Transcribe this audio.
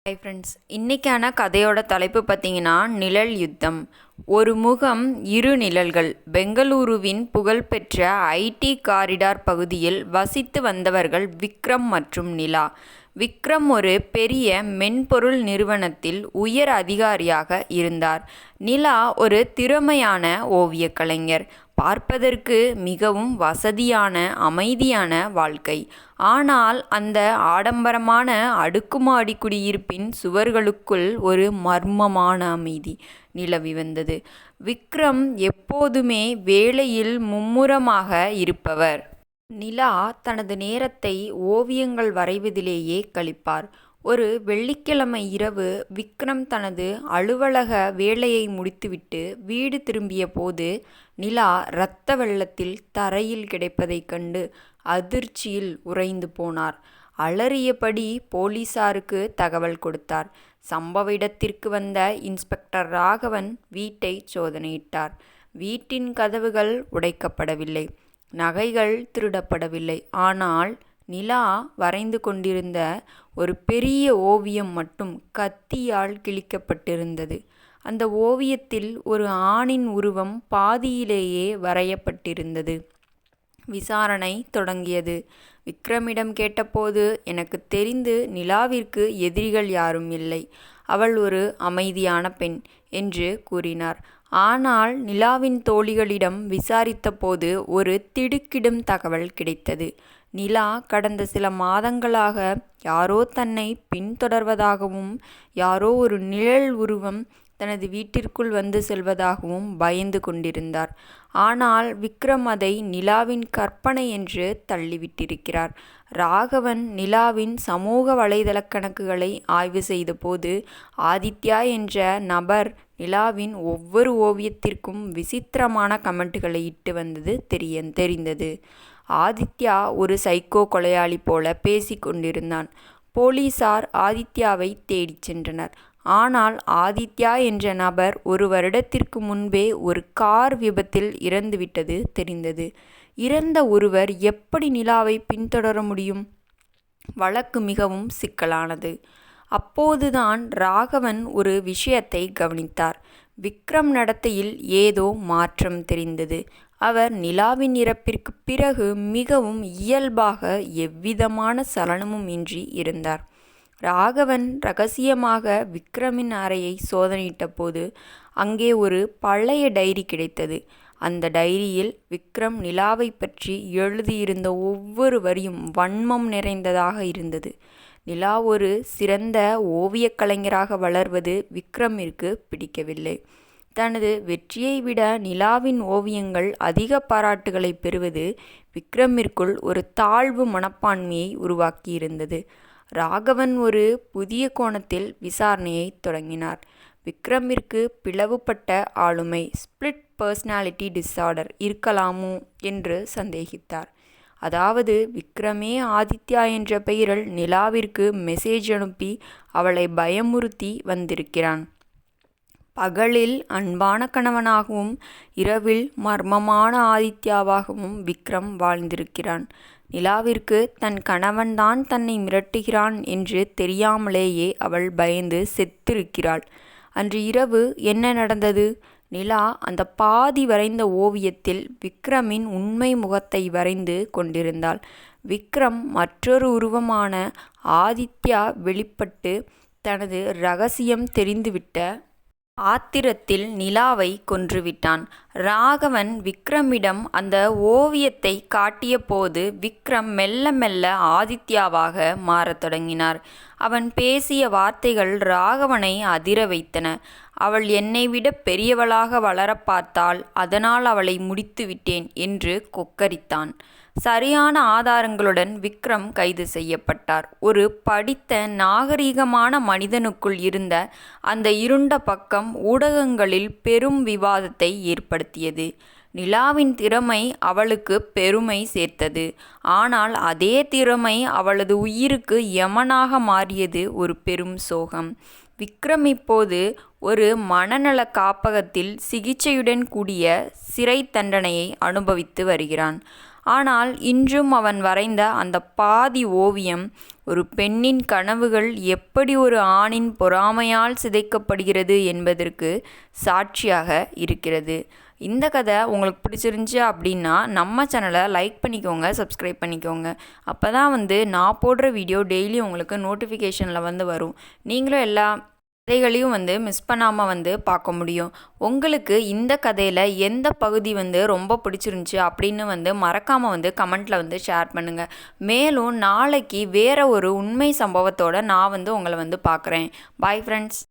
Hi friends, இன்றைக்கான கதையோட தலைப்பு பார்த்தீங்கன்னா நிழல் யுத்தம். ஒரு முகம் இரு நிழல்கள். பெங்களூருவின் புகழ்பெற்ற ஐடி காரிடார் பகுதியில் வசித்து வந்தவர்கள் விக்ரம் மற்றும் நிலா. விக்ரம் ஒரு பெரிய மென்பொருள் நிறுவனத்தில் உயர் அதிகாரியாக இருந்தார். நிலா ஒரு திறமையான ஓவியக் கலைஞர். பார்ப்பதற்கு மிகவும் வசதியான அமைதியான வாழ்க்கை. ஆனால் அந்த ஆடம்பரமான அடுக்குமாடி குடியிருப்பின் சுவர்களுக்குள் ஒரு மர்மமான அமைதி நிலவி வந்தது. விக்ரம் எப்போதுமே வேலையில் மும்முரமாக இருப்பவர். நிலா தனது நேரத்தை ஓவியங்கள் வரைவதிலேயே கழிப்பார். ஒரு வெள்ளிக்கிழமை இரவு விக்ரம் தனது அலுவலக வேலையை முடித்துவிட்டு வீடு திரும்பிய போது நிலா இரத்த வெள்ளத்தில் தரையில் கிடைப்பதைக் கண்டு அதிர்ச்சியில் உறைந்து போனார். அலறியபடி போலீசாருக்கு தகவல் கொடுத்தார். சம்பவ இடத்திற்கு வந்த இன்ஸ்பெக்டர் ராகவன் வீட்டை சோதனையிட்டார். வீட்டின் கதவுகள் உடைக்கப்படவில்லை, நகைகள் திருடப்படவில்லை. ஆனால் நிலா வரைந்து கொண்டிருந்த ஒரு பெரிய ஓவியம் மட்டும் கத்தியால் கிழிக்கப்பட்டிருந்தது. அந்த ஓவியத்தில் ஒரு ஆணின் உருவம் பாதியிலேயே வரையப்பட்டிருந்தது. விசாரணை தொடங்கியது. விக்ரமிடம் கேட்டபோது, எனக்கு தெரிந்து நிலாவிற்கு எதிரிகள் யாரும் இல்லை, அவள் ஒரு அமைதியான பெண் என்று கூறினார். ஆனால் நிலாவின் தோழிகளிடம் விசாரித்தபோது ஒரு திடுக்கிடும் தகவல் கிடைத்தது. நிலா கடந்த சில மாதங்களாக யாரோ தன்னை பின்தொடர்வதாகவும் யாரோ ஒரு நிழல் உருவம் தனது வீட்டிற்குள் வந்து செல்வதாகவும் பயந்து கொண்டிருந்தார். ஆனால் விக்ரம் அதை நிலாவின் கற்பனை என்று தள்ளிவிட்டிருக்கிறார். ராகவன் நிலாவின் சமூக வலைதள கணக்குகளை ஆய்வு செய்தபோது ஆதித்யா என்ற நபர் நிலாவின் ஒவ்வொரு ஓவியத்திற்கும் விசித்திரமான கமெண்ட்டுகளை இட்டு வந்தது தெரிந்தது. ஆதித்யா ஒரு சைக்கோ கொலையாளி போல பேசிக் கொண்டிருந்தான். போலீசார் ஆதித்யாவை தேடிச் சென்றனர். ஆனால் ஆதித்யா என்ற நபர் ஒரு வருடத்திற்கு முன்பே ஒரு கார் விபத்தில் இறந்துவிட்டது தெரிந்தது. இறந்த ஒருவர் எப்படி நிலாவை பின்தொடர முடியும்? வழக்கு மிகவும் சிக்கலானது. அப்போதுதான் ராகவன் ஒரு விஷயத்தை கவனித்தார். விக்ரம் நடத்தையில் ஏதோ மாற்றம் தெரிந்தது. அவர் நிலாவின் இறப்பிற்கு பிறகு மிகவும் இயல்பாக எவ்விதமான சலனமும் இன்றி இருந்தார். ராகவன் ரகசியமாக விக்ரமின் அறையை சோதனையிட்ட போது அங்கே ஒரு பழைய டைரி கிடைத்தது. அந்த டைரியில் விக்ரம் நிலாவை பற்றி எழுதியிருந்த ஒவ்வொரு வரியும் வன்மம் நிறைந்ததாக இருந்தது. நிலா ஒரு சிறந்த ஓவியக் கலைஞராக வளர்வது விக்ரமிற்கு பிடிக்கவில்லை. தனது வெற்றியை விட நிலாவின் ஓவியங்கள் அதிக பாராட்டுகளை பெறுவது விக்ரமிற்குள் ஒரு தாழ்வு மனப்பான்மையை உருவாக்கியிருந்தது. ராகவன் ஒரு புதிய கோணத்தில் விசாரணையை தொடங்கினார். விக்ரமிற்கு பிளவுபட்ட ஆளுமை, ஸ்பிளிட் பர்சனாலிட்டி டிஸார்டர் இருக்கலாமோ என்று சந்தேகித்தார். அதாவது விக்ரமே ஆதித்யா என்ற பெயரில் நிலாவிற்கு மெசேஜ் அனுப்பி அவளை பயமுறுத்தி வந்திருக்கிறான். பகலில் அன்பான கணவனாகவும் இரவில் மர்மமான ஆதித்யாவாகவும் விக்ரம் வாழ்ந்திருக்கிறான். நிலாவிற்கு தன் கணவன்தான் தன்னை மிரட்டுகிறான் என்று தெரியாமலேயே அவள் பயந்து செத்திருக்கிறாள். அன்று இரவு என்ன நடந்தது? நிலா அந்த பாதி வரைந்த ஓவியத்தில் விக்ரமின் உண்மை முகத்தை வரைந்து கொண்டிருந்தாள். விக்ரம் மற்றொரு உருவமான ஆதித்யா வெளிப்பட்டு தனது இரகசியம் தெரிந்துவிட்ட ஆத்திரத்தில் நிலாவை கொன்றுவிட்டான். ராகவன் விக்ரமிடம் அந்த ஓவியத்தை காட்டிய போது விக்ரம் மெல்ல மெல்ல ஆதித்யாவாக மாறத் தொடங்கினார். அவன் பேசிய வார்த்தைகள் ராகவனை அதிர வைத்தன. அவள் என்னை விட பெரியவளாக வளர பார்த்தாள், அதனால் அவளை முடித்து விட்டேன் என்று கொக்கரித்தான். சரியான ஆதாரங்களுடன் விக்ரம் கைது செய்யப்பட்டார். ஒரு படித்த நாகரிகமான மனிதனுக்குள் இருந்த அந்த இருண்ட பக்கம் ஊடகங்களில் பெரும் விவாதத்தை ஏற்படுத்தியது. நிலாவின் திறமை அவளுக்கு பெருமை சேர்த்தது. ஆனால் அதே திறமை அவளது உயிருக்கு யமனாக மாறியது ஒரு பெரும் சோகம். விக்ரம் இப்போது ஒரு மனநல காப்பகத்தில் சிகிச்சையுடன் கூடிய சிறை தண்டனையை அனுபவித்து வருகிறான். ஆனால் இன்றும் அவன் வரைந்த அந்த பாதி ஓவியம் ஒரு பெண்ணின் கனவுகள் எப்படி ஒரு ஆணின் பொறாமையால் சிதைக்கப்படுகிறது என்பதற்கு சாட்சியாக இருக்கிறது. இந்த கதை உங்களுக்கு பிடிச்சிருந்துச்சி அப்படின்னா நம்ம சேனலை லைக் பண்ணிக்கோங்க, சப்ஸ்கிரைப் பண்ணிக்கோங்க. அப்போ தான் நான் போடுற வீடியோ டெய்லி உங்களுக்கு நோட்டிஃபிகேஷனில் வரும். நீங்களும் எல்லா கதைகளையும் மிஸ் பண்ணாமல் பார்க்க முடியும். உங்களுக்கு இந்த கதையில் எந்த பகுதி ரொம்ப பிடிச்சிருந்துச்சி அப்படின்னு மறக்காமல் கமெண்ட்டில் ஷேர் பண்ணுங்கள். மேலும் நாளைக்கு வேறு ஒரு உண்மை சம்பவத்தோடு நான் உங்களை பார்க்குறேன். Bye friends.